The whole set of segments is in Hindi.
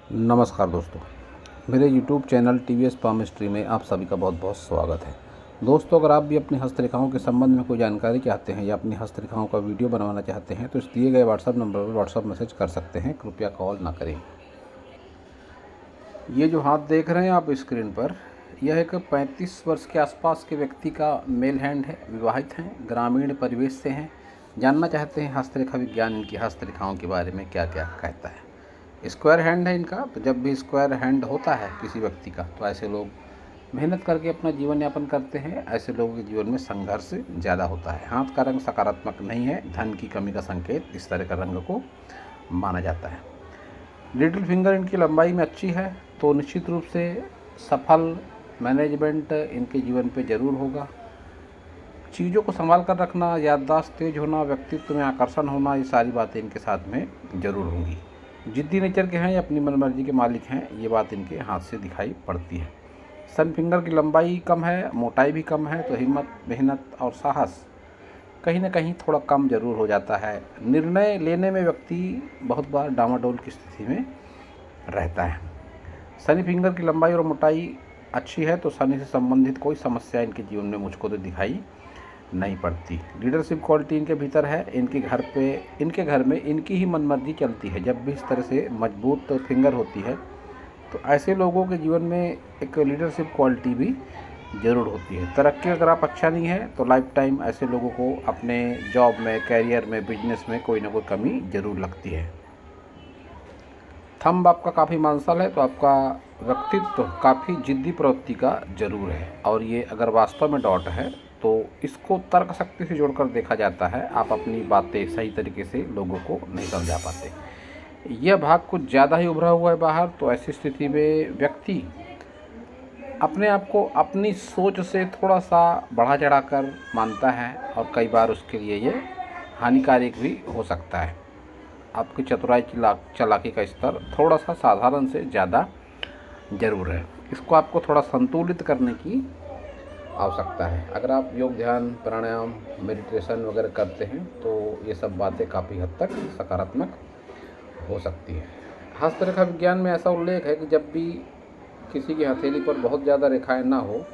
नमस्कार दोस्तों, मेरे YouTube channel TVS palm history में आप सभी का बहुत बहुत स्वागत है। दोस्तों, अगर आप भी अपनी हस्तरेखाओं के संबंध में कोई जानकारी चाहते हैं या अपनी हस्तरेखाओं का वीडियो बनवाना चाहते हैं तो इस दिए गए व्हाट्सएप नंबर पर व्हाट्सएप मैसेज कर सकते हैं, कृपया कॉल ना करें। ये जो हाथ देख रहे हैं आप स्क्रीन पर, यह एक 35 वर्ष के आसपास के व्यक्ति का मेल हैंड है। विवाहित हैं, ग्रामीण परिवेश से हैं। जानना चाहते हैं हस्तरेखा विज्ञान इनकी हस्तरेखाओं के बारे में क्या क्या कहता है। स्क्वायर हैंड है इनका, तो जब भी स्क्वायर हैंड होता है किसी व्यक्ति का तो ऐसे लोग मेहनत करके अपना जीवन यापन करते हैं। ऐसे लोगों के जीवन में संघर्ष ज़्यादा होता है। हाथ का रंग सकारात्मक नहीं है, धन की कमी का संकेत इस तरह का रंग को माना जाता है। लिटिल फिंगर इनकी लंबाई में अच्छी है, तो निश्चित रूप से सफल मैनेजमेंट इनके जीवन पे ज़रूर होगा। चीज़ों को संभाल कर रखना, याददाश्त तेज होना, व्यक्तित्व में आकर्षण होना, ये सारी बातें इनके साथ में ज़रूर होंगी। जिद्दी नेचर के हैं या अपनी मनमर्जी के मालिक हैं, ये बात इनके हाथ से दिखाई पड़ती है। सन फिंगर की लंबाई कम है, मोटाई भी कम है, तो हिम्मत, मेहनत और साहस कहीं ना कहीं थोड़ा कम ज़रूर हो जाता है। निर्णय लेने में व्यक्ति बहुत बार डामाडोल की स्थिति में रहता है। शनि फिंगर की लंबाई और मोटाई अच्छी है, तो शनि से संबंधित कोई समस्या इनके जीवन में मुझको तो दिखाई नहीं पड़ती। लीडरशिप क्वालिटी इनके भीतर है। इनके घर में इनकी ही मनमर्जी चलती है। जब भी इस तरह से मजबूत फिंगर होती है तो ऐसे लोगों के जीवन में एक लीडरशिप क्वालिटी भी ज़रूर होती है। तरक्की अगर आप अच्छा नहीं है तो लाइफ टाइम ऐसे लोगों को अपने जॉब में, कैरियर में, बिजनेस में कोई ना कोई कमी ज़रूर लगती है। थंब आपका काफ़ी मांसल है, तो आपका व्यक्तित्व काफ़ी जिद्दी प्रवृत्ति का जरूर है। और ये अगर वास्तव में डॉट है तो इसको तर्क शक्ति से जोड़कर देखा जाता है। आप अपनी बातें सही तरीके से लोगों को नहीं समझा पाते। यह भाग कुछ ज़्यादा ही उभरा हुआ है बाहर, तो ऐसी स्थिति में व्यक्ति अपने आप को अपनी सोच से थोड़ा सा बढ़ा चढ़ाकर मानता है और कई बार उसके लिए ये हानिकारक भी हो सकता है। आपकी चतुराई की चालाकी का स्तर थोड़ा सा साधारण से ज़्यादा ज़रूर है। इसको आपको थोड़ा संतुलित करने की आवश्यकता है। अगर आप योग, ध्यान, प्राणायाम, मेडिटेशन वगैरह करते हैं तो ये सब बातें काफ़ी हद तक सकारात्मक हो सकती है। हस्तरेखा विज्ञान में ऐसा उल्लेख है कि जब भी किसी की हथेली पर बहुत ज़्यादा रेखाएं ना हो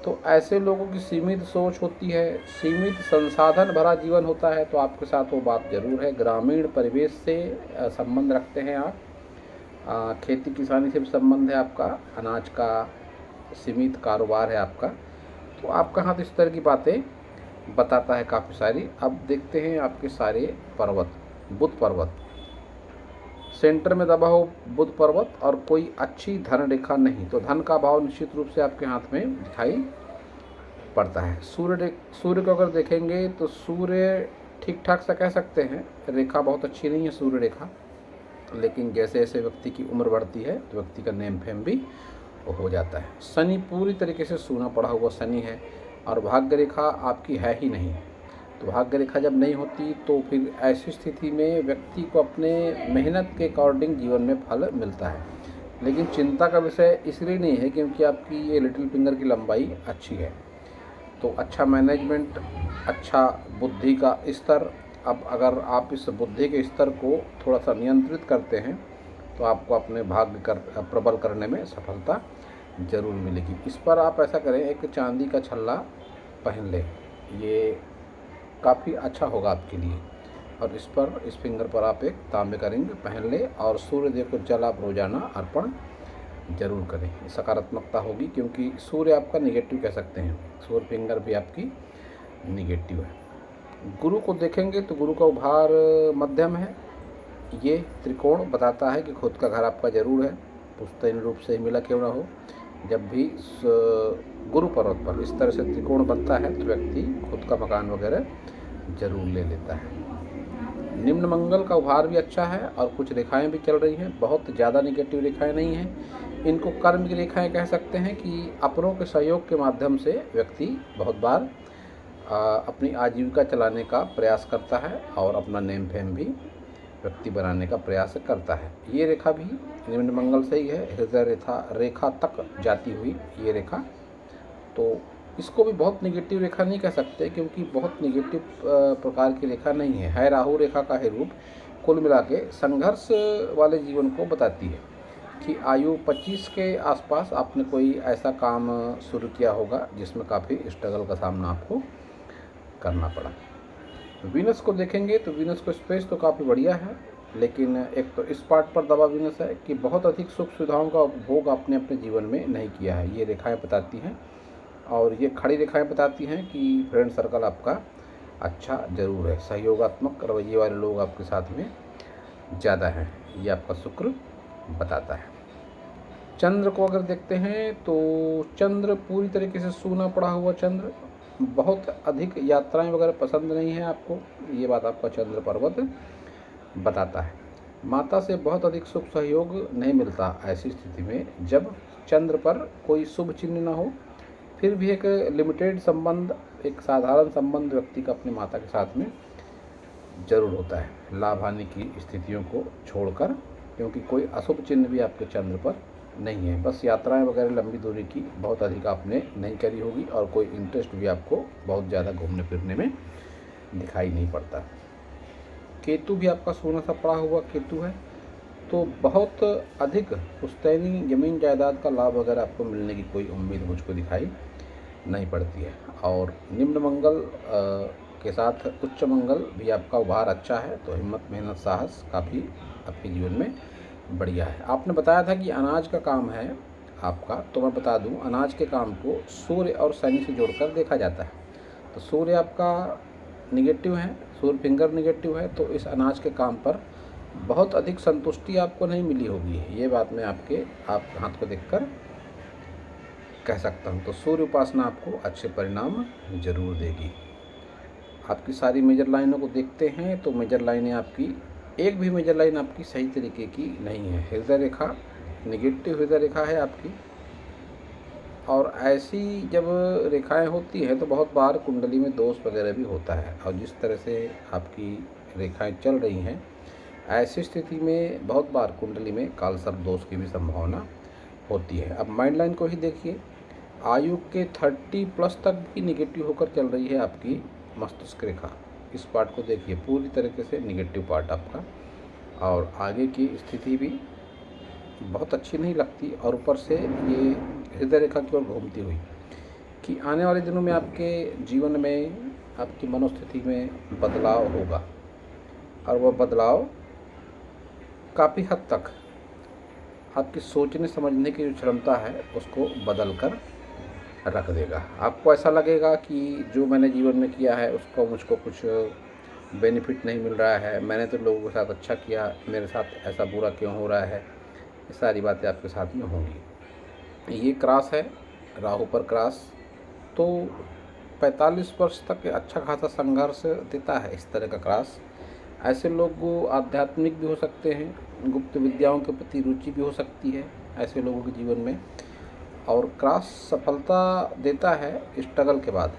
तो ऐसे लोगों की सीमित सोच होती है, सीमित संसाधन भरा जीवन होता है। तो आपके साथ वो बात ज़रूर है। ग्रामीण परिवेश से संबंध रखते हैं आप, खेती किसानी से भी संबंध है आपका, अनाज का सीमित कारोबार है आपका, तो आपका हाथ इस तरह की बातें बताता है काफ़ी सारी। अब देखते हैं आपके सारे पर्वत। बुध पर्वत सेंटर में दबा हो, बुध पर्वत, और कोई अच्छी धन रेखा नहीं, तो धन का भाव निश्चित रूप से आपके हाथ में दिखाई पड़ता है। सूर्य को अगर देखेंगे तो सूर्य ठीक ठाक सा कह सकते हैं, रेखा बहुत अच्छी नहीं है सूर्य रेखा, लेकिन जैसे जैसे व्यक्ति की उम्र बढ़ती है तो व्यक्ति का नेम फेम भी हो जाता है। शनि पूरी तरीके से सूना पड़ा हुआ शनि है और भाग्य रेखा आपकी है ही नहीं। तो भाग्य रेखा जब नहीं होती तो फिर ऐसी स्थिति में व्यक्ति को अपने मेहनत के अकॉर्डिंग जीवन में फल मिलता है। लेकिन चिंता का विषय इसलिए नहीं है क्योंकि आपकी ये लिटिल फिंगर की लंबाई अच्छी है, तो अच्छा मैनेजमेंट, अच्छा बुद्धि का स्तर। अब अगर आप इस बुद्धि के स्तर को थोड़ा सा नियंत्रित करते हैं तो आपको अपने भाग्य प्रबल करने में सफलता ज़रूर मिलेगी। इस पर आप ऐसा करें, एक चांदी का छल्ला पहन लें, ये काफ़ी अच्छा होगा आपके लिए। और इस फिंगर पर आप एक तांबे का रिंग पहन लें और सूर्य देव को जल आप रोजाना अर्पण जरूर करें। सकारात्मकता होगी, क्योंकि सूर्य आपका निगेटिव कह सकते हैं, सूर्य फिंगर भी आपकी निगेटिव है। गुरु को देखेंगे तो गुरु का उभार मध्यम है। ये त्रिकोण बताता है कि खुद का घर आपका जरूर है, पुश्तैनी रूप से ही मिला क्यों ना हो। जब भी गुरु पर्वत पर इस तरह से त्रिकोण बनता है तो व्यक्ति खुद का मकान वगैरह जरूर ले लेता है। निम्न मंगल का उभार भी अच्छा है और कुछ रेखाएं भी चल रही हैं, बहुत ज़्यादा निगेटिव रेखाएं नहीं हैं। इनको कर्म की रेखाएं कह सकते हैं कि अपनों के सहयोग के माध्यम से व्यक्ति बहुत बार अपनी आजीविका चलाने का प्रयास करता है और अपना नेम फेम भी व्यक्ति बनाने का प्रयास करता है। ये रेखा भी निम्न मंगल से ही है, हृदय रेखा तक जाती हुई ये रेखा। तो इसको भी बहुत निगेटिव रेखा नहीं कह सकते, क्योंकि बहुत निगेटिव प्रकार की रेखा नहीं है। राहु रेखा का है रूप। कुल मिला के संघर्ष वाले जीवन को बताती है। कि आयु 25 के आसपास आपने कोई ऐसा काम शुरू किया होगा जिसमें काफ़ी स्ट्रगल का सामना आपको करना पड़ा। वीनस को देखेंगे तो वीनस को स्पेस तो काफ़ी बढ़िया है, लेकिन एक तो इस पार्ट पर दबा वीनस है कि बहुत अधिक सुख सुविधाओं का उपभोग आपने अपने जीवन में नहीं किया है, ये रेखाएं बताती हैं। और ये खड़ी रेखाएं बताती हैं कि फ्रेंड सर्कल आपका अच्छा ज़रूर है, सहयोगात्मक रवैये वाले लोग आपके साथ में ज़्यादा हैं, ये आपका शुक्र बताता है। चंद्र को अगर देखते हैं तो चंद्र पूरी तरीके से सूना पड़ा हुआ चंद्र, बहुत अधिक यात्राएं वगैरह पसंद नहीं है आपको, ये बात आपका चंद्र पर्वत बताता है। माता से बहुत अधिक सुख सहयोग नहीं मिलता ऐसी स्थिति में जब चंद्र पर कोई शुभ चिन्ह ना हो, फिर भी एक लिमिटेड संबंध, एक साधारण संबंध व्यक्ति का अपनी माता के साथ में जरूर होता है, लाभ हानि की स्थितियों को छोड़कर, क्योंकि कोई अशुभ चिन्ह भी आपके चंद्र पर नहीं है। बस यात्राएं वगैरह लंबी दूरी की बहुत अधिक आपने नहीं करी होगी और कोई इंटरेस्ट भी आपको बहुत ज़्यादा घूमने फिरने में दिखाई नहीं पड़ता। केतु भी आपका सोना सा पड़ा हुआ केतु है, तो बहुत अधिक पुश्तैनी ज़मीन जायदाद का लाभ वगैरह आपको मिलने की कोई उम्मीद मुझको दिखाई नहीं पड़ती है। और निम्न मंगल के साथ उच्च मंगल भी आपका उभार अच्छा है, तो हिम्मत मेहनत साहस काफ़ी आपके जीवन में बढ़िया है। आपने बताया था कि अनाज का काम है आपका, तो मैं बता दूं अनाज के काम को सूर्य और शनि से जोड़कर देखा जाता है। तो सूर्य आपका निगेटिव है, सूर्य फिंगर निगेटिव है, तो इस अनाज के काम पर बहुत अधिक संतुष्टि आपको नहीं मिली होगी, ये बात मैं आपके हाथ को देखकर कह सकता हूँ। तो सूर्य उपासना आपको अच्छे परिणाम जरूर देगी। आपकी सारी मेजर लाइनों को देखते हैं तो मेजर लाइनें आपकी, एक भी मेजर लाइन आपकी सही तरीके की नहीं है। हृदय रेखा निगेटिव हृदय रेखा है आपकी, और ऐसी जब रेखाएं होती हैं तो बहुत बार कुंडली में दोष वगैरह भी होता है। और जिस तरह से आपकी रेखाएं चल रही हैं, ऐसी स्थिति में बहुत बार कुंडली में कालसर्प दोष की भी संभावना होती है। अब माइंड लाइन को ही देखिए, आयु के 30+ तक भी निगेटिव होकर चल रही है आपकी मस्तिष्क रेखा। इस पार्ट को देखिए, पूरी तरीके से निगेटिव पार्ट आपका, और आगे की स्थिति भी बहुत अच्छी नहीं लगती, और ऊपर से ये हृदय रेखा की ओर घूमती हुई कि आने वाले दिनों में आपके जीवन में आपकी मनोस्थिति में बदलाव होगा, और वह बदलाव काफ़ी हद तक आपकी सोचने समझने की जो क्षमता है उसको बदल कर रख देगा। आपको ऐसा लगेगा कि जो मैंने जीवन में किया है उसको मुझको कुछ बेनिफिट नहीं मिल रहा है, मैंने तो लोगों के साथ अच्छा किया, मेरे साथ ऐसा बुरा क्यों हो रहा है, ये सारी बातें आपके साथ में होंगी। ये क्रॉस है, राहु पर क्रॉस, तो 45 वर्ष तक अच्छा खासा संघर्ष देता है इस तरह का क्रॉस। ऐसे लोग आध्यात्मिक भी हो सकते हैं, गुप्त विद्याओं के प्रति रुचि भी हो सकती है ऐसे लोगों के जीवन में, और क्रॉस सफलता देता है स्ट्रगल के बाद।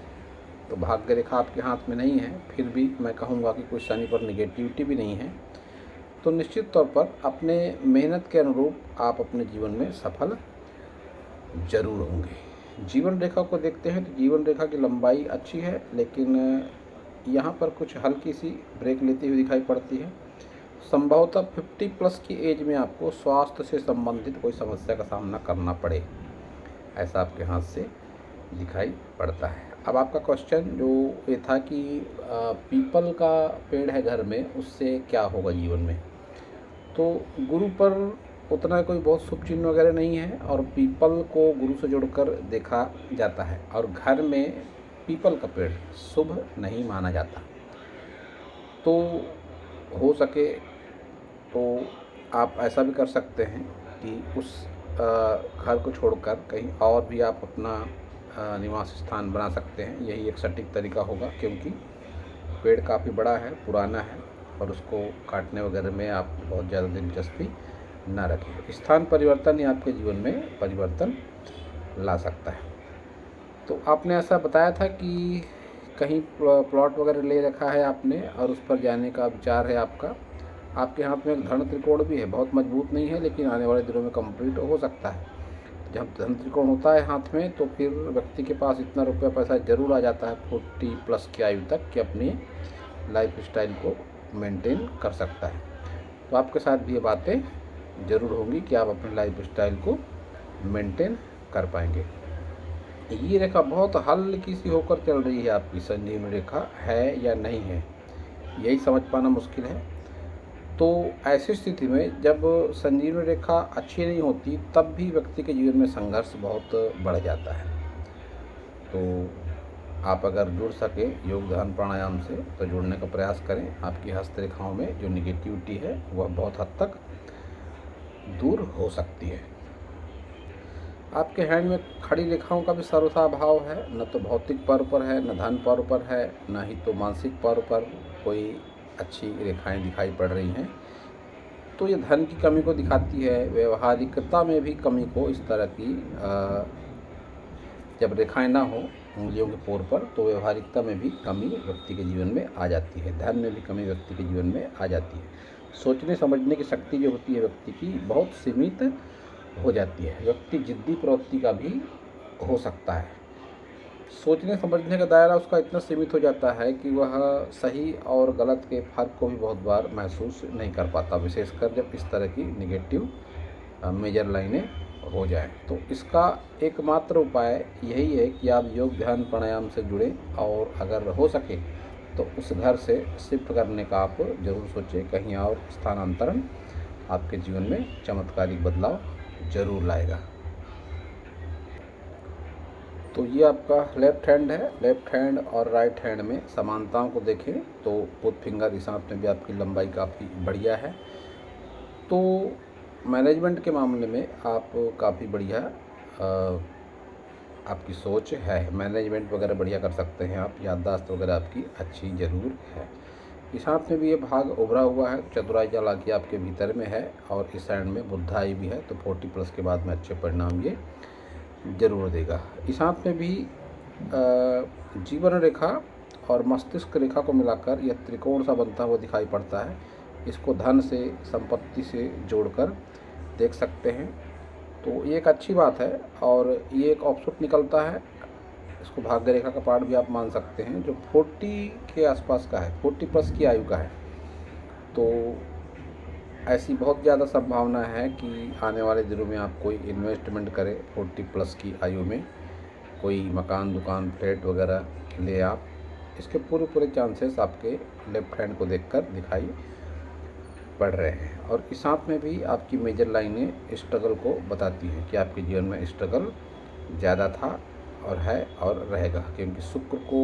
तो भाग्य रेखा आपके हाथ में नहीं है, फिर भी मैं कहूँगा कि कोई शनि पर निगेटिविटी भी नहीं है, तो निश्चित तौर पर अपने मेहनत के अनुरूप आप अपने जीवन में सफल जरूर होंगे। जीवन रेखा को देखते हैं तो जीवन रेखा की लंबाई अच्छी है, लेकिन यहाँ पर कुछ हल्की सी ब्रेक लेती हुई दिखाई पड़ती है। संभवतः 50+ की एज में आपको स्वास्थ्य से संबंधित कोई समस्या का सामना करना पड़े, ऐसा आपके हाथ से दिखाई पड़ता है। अब आपका क्वेश्चन जो ये था कि पीपल का पेड़ है घर में, उससे क्या होगा जीवन में, तो गुरु पर उतना कोई बहुत शुभ चिन्ह वगैरह नहीं है, और पीपल को गुरु से जोड़कर देखा जाता है, और घर में पीपल का पेड़ शुभ नहीं माना जाता। तो हो सके तो आप ऐसा भी कर सकते हैं कि उस घर को छोड़कर कहीं और भी आप अपना निवास स्थान बना सकते हैं। यही एक सटीक तरीका होगा, क्योंकि पेड़ काफ़ी बड़ा है, पुराना है, और उसको काटने वगैरह में आप बहुत ज़्यादा दिलचस्पी ना रखें। स्थान परिवर्तन ही आपके जीवन में परिवर्तन ला सकता है। तो आपने ऐसा बताया था कि कहीं प्लॉट वगैरह ले रखा है आपने, और उस पर जाने का विचार है आपका। आपके हाथ में एक धन त्रिकोण भी है, बहुत मजबूत नहीं है, लेकिन आने वाले दिनों में कंप्लीट हो सकता है। जब धन त्रिकोण होता है हाथ में, तो फिर व्यक्ति के पास इतना रुपया पैसा जरूर आ जाता है 40+ की आयु तक, कि अपनी लाइफ स्टाइल को मेंटेन कर सकता है। तो आपके साथ भी ये बातें ज़रूर होंगी कि आप अपने लाइफ स्टाइल को मेंटेन कर पाएंगे। ये रेखा बहुत हल्की सी होकर चल रही है, आपकी संजीवनी रेखा है या नहीं है, यही समझ पाना मुश्किल है। तो ऐसी स्थिति में जब संजीवनी रेखा अच्छी नहीं होती, तब भी व्यक्ति के जीवन में संघर्ष बहुत बढ़ जाता है। तो आप अगर जुड़ सके योग ध्यान प्राणायाम से तो जुड़ने का प्रयास करें। आपकी हस्तरेखाओं में जो निगेटिविटी है वह बहुत हद तक दूर हो सकती है। आपके हैंड में खड़ी रेखाओं का भी सर्वथा अभाव है, न तो भौतिक पर्व पर है, न धन पर्व पर है, न ही तो मानसिक पर्व पर कोई अच्छी रेखाएं दिखाई पड़ रही हैं। तो ये धन की कमी को दिखाती है। व्यवहारिकता में भी कमी को, इस तरह की जब रेखाएं ना हो उंगलियों के पोर पर, तो व्यवहारिकता में भी कमी व्यक्ति के जीवन में आ जाती है। धन में भी कमी व्यक्ति के जीवन में आ जाती है। सोचने समझने की शक्ति जो होती है व्यक्ति की बहुत सीमित हो जाती है। व्यक्ति जिद्दी प्रवृत्ति का भी हो सकता है। सोचने समझने का दायरा उसका इतना सीमित हो जाता है कि वह सही और गलत के फर्क को भी बहुत बार महसूस नहीं कर पाता, विशेषकर जब इस तरह की निगेटिव मेजर लाइनें हो जाए। तो इसका एकमात्र उपाय यही है कि आप योग ध्यान प्राणायाम से जुड़ें, और अगर हो सके तो उस घर से शिफ्ट करने का आप ज़रूर सोचें। कहीं और स्थानांतरण आपके जीवन में चमत्कारिक बदलाव ज़रूर लाएगा। तो ये आपका लेफ्ट हैंड है। लेफ्ट हैंड और राइट हैंड में समानताओं को देखें तो बोथ फिंगर इस हाथ में भी आपकी लंबाई काफ़ी बढ़िया है। तो मैनेजमेंट के मामले में आप काफ़ी बढ़िया आपकी सोच है। मैनेजमेंट वगैरह बढ़िया कर सकते हैं आप। याददाश्त वगैरह आपकी अच्छी ज़रूर है। इस हाथ में भी ये भाग उभरा हुआ है, चतुराई चालाकी आपके भीतर में है, और इस साइड में बुद्धाई भी है। तो 40+ के बाद में अच्छे परिणाम ये जरूर देगा। इस हाथ में भी जीवन रेखा और मस्तिष्क रेखा को मिलाकर यह त्रिकोण सा बनता हुआ दिखाई पड़ता है। इसको धन से, संपत्ति से जोड़कर देख सकते हैं। तो ये एक अच्छी बात है, और ये एक ऑफसेट निकलता है। इसको भाग्य रेखा का पार्ट भी आप मान सकते हैं, जो 40 के आसपास का है, 40+ की आयु का है। तो ऐसी बहुत ज़्यादा संभावना है कि आने वाले दिनों में आप कोई इन्वेस्टमेंट करें 40+ की आयु में, कोई मकान, दुकान, फ्लैट वगैरह ले आप। इसके पूरे चांसेस आपके लेफ्ट हैंड को देखकर दिखाई पड़ रहे हैं। और इस हाथ में भी आपकी मेजर लाइनें स्ट्रगल को बताती हैं कि आपके जीवन में स्ट्रगल ज़्यादा था और है और रहेगा, क्योंकि शुक्र को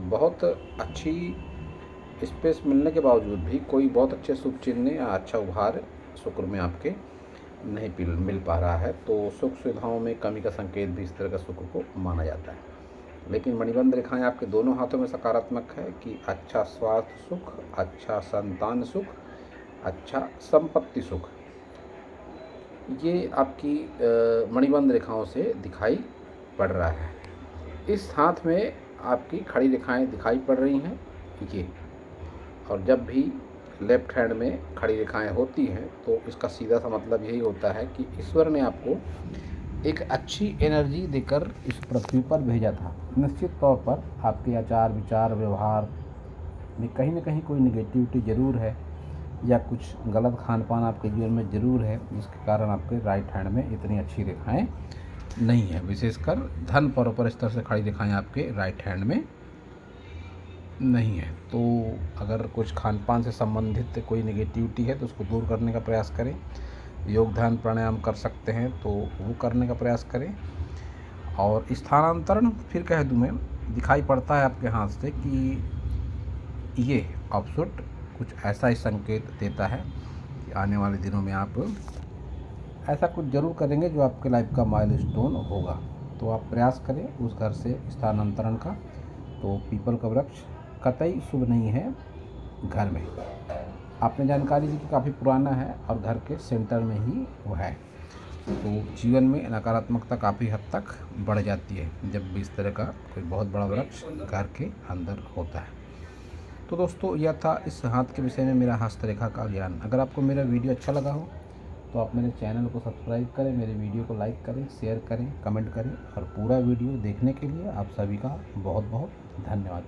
बहुत अच्छी स्पेस मिलने के बावजूद भी कोई बहुत अच्छे शुभ चिन्ह या अच्छा उपहार शुक्र में आपके नहीं मिल पा रहा है। तो सुख सुविधाओं में कमी का संकेत भी इस तरह का शुक्र को माना जाता है। लेकिन मणिबंध रेखाएं आपके दोनों हाथों में सकारात्मक है कि अच्छा स्वास्थ्य सुख, अच्छा संतान सुख, अच्छा संपत्ति सुख, ये आपकी मणिबंध रेखाओं से दिखाई पड़ रहा है। इस हाथ में आपकी खड़ी रेखाएं दिखाई पड़ रही हैं ये, और जब भी लेफ्ट हैंड में खड़ी रेखाएं होती हैं तो इसका सीधा सा मतलब यही होता है कि ईश्वर ने आपको एक अच्छी एनर्जी देकर इस पृथ्वी पर भेजा था। निश्चित तौर पर आपके आचार विचार व्यवहार में कहीं ना कहीं कोई निगेटिविटी ज़रूर है, या कुछ गलत खान पान आपके जीवन में ज़रूर है, जिसके कारण आपके राइट हैंड में इतनी अच्छी रेखाएं नहीं है। विशेषकर धन पर्व पर इस तरह से खड़ी रेखाएं आपके राइट हैंड में नहीं है। तो अगर कुछ खान पान से संबंधित कोई निगेटिविटी है तो उसको दूर करने का प्रयास करें। योग ध्यान प्राणायाम कर सकते हैं तो वो करने का प्रयास करें। और स्थानांतरण फिर कह दूँ मैं, दिखाई पड़ता है आपके हाथ से कि ये ऑफसेट कुछ ऐसा ही संकेत देता है कि आने वाले दिनों में आप ऐसा कुछ ज़रूर करेंगे जो आपके लाइफ का माइलस्टोन होगा। तो आप प्रयास करें उस घर से स्थानांतरण का। तो पीपल का वृक्ष कतई शुभ नहीं है घर में। आपने जानकारी दी कि काफ़ी पुराना है और घर के सेंटर में ही वो है। तो जीवन में नकारात्मकता काफ़ी हद तक बढ़ जाती है जब भी इस तरह का कोई बहुत बड़ा वृक्ष घर के अंदर होता है। तो दोस्तों, यह था इस हाथ के विषय में मेरा हस्तरेखा का ज्ञान। अगर आपको मेरा वीडियो अच्छा लगा हो तो आप मेरे चैनल को सब्सक्राइब करें, मेरे वीडियो को लाइक करें, शेयर करें, कमेंट करें, और पूरा वीडियो देखने के लिए आप सभी का बहुत बहुत धन्यवाद।